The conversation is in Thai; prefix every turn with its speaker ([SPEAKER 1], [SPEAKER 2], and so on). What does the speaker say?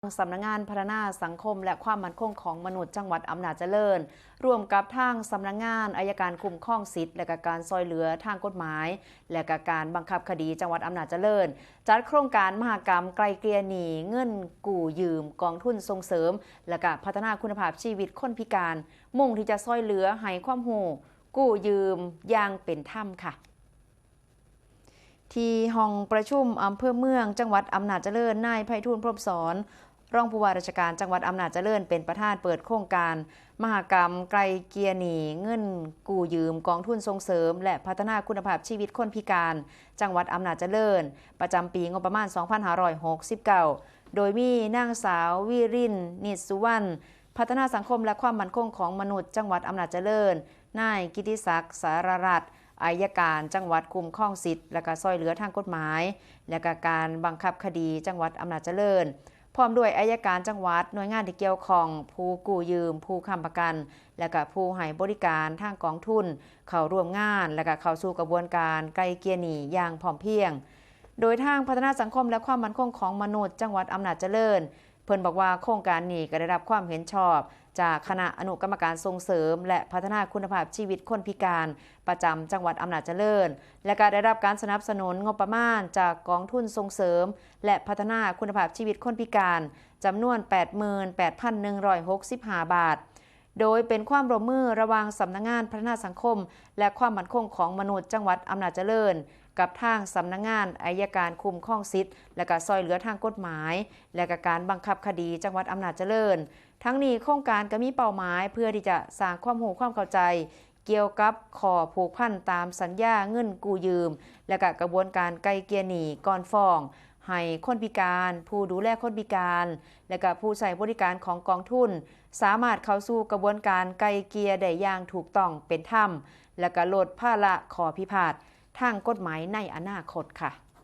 [SPEAKER 1] สำนักงานพัฒนาสังคมและความมั่นคงของมนุษย์จังหวัดอำนาจเจริญร่วมกับทางสำนักงานอัยการคุ้มครองสิทธิ์และการซอยเหลือทางกฎหมายและการบังคับคดีจังหวัดอำนาจเจริญจัดโครงการมหกรรมไกลเกลี่ยหนี้เงินกู้ยืมกองทุนส่งเสริมและพัฒนาคุณภาพชีวิตคนพิการมุ่งที่จะซอยเหลือให้ความรู้กู้ยืมอย่างเป็นธรรมค่ะที่ห้องประชุมอำเภอเมืองจังหวัดอำนาจเจริญนายไพฑูรย์พรหมสอนรองผู้ว่าราชการจังหวัดอำนาจเจริญเป็นประธานเปิดโครงการมหกรรมไกลเกลี่ยหนี้เงินกู้ยืมกองทุนส่งเสริมและพัฒนาคุณภาพชีวิตคนพิการจังหวัดอำนาจเจริญประจำปีงบประมาณ 2569 โดยมีนางสาววิรินทร์ นิจสุวรรณพัฒนาสังคมและความมั่นคงของมนุษย์จังหวัดอำนาจเจริญนายกิติศักดิ์สารรัตน์อัยการจังหวัดคุ้มครองสิทธิ์และซอยเหลือทางกฎหมายและการบังคับคดีจังหวัดอำนาจเจริญพร้อมด้วยอัยการจังหวัดหน่วยงานที่เกี่ยวข้องผู้กู้ยืมผู้ค้ำประกันและผู้ให้บริการทางกองทุนเข้าร่วมงานและเข้าสู่กระบวนการไกลเกลี่ยหนี้อย่างพร้อมเพรียงโดยทางพัฒนาสังคมและความมั่นคงของมนุษย์จังหวัดอำนาจเจริญเพิ่นบอกว่าโครงการนี้ก็ได้รับความเห็นชอบจากคณะอนุกรรมการส่งเสริมและพัฒนาคุณภาพชีวิตคนพิการประจำจังหวัดอำนาจเจริญและก็ได้รับการสนับสนุนงบประมาณจากกองทุนส่งเสริมและพัฒนาคุณภาพชีวิตคนพิการจำนวน 88,165 บาทโดยเป็นความร่วมมือระหว่างสำนักงานพัฒนาสังคมและความมั่นคงของมนุษย์จังหวัดอำนาจเจริญกับทางสำนักงานอัยการคุ้มครองสิทธิ์และซอยเหลือทางกฎหมายและการบังคับคดีจังหวัดอำนาจเจริญทั้งนี้โครงการก็มีเป้าหมายเพื่อที่จะสร้างความรู้ความเข้าใจเกี่ยวกับข้อผูกพันตามสัญญาเงินกู้ยืมและกระบวนการไกลเกลี่ยหนี้ก่อนฟ้องให้คนพิการผู้ดูแลคนพิการและผู้ใช้บริการของกองทุนสามารถเข้าสู่กระบวนการไกลเกลี่ยได้อย่างถูกต้องเป็นธรรมและลดภาระข้อพิพาททางกฎหมายในอนาคตค่ะ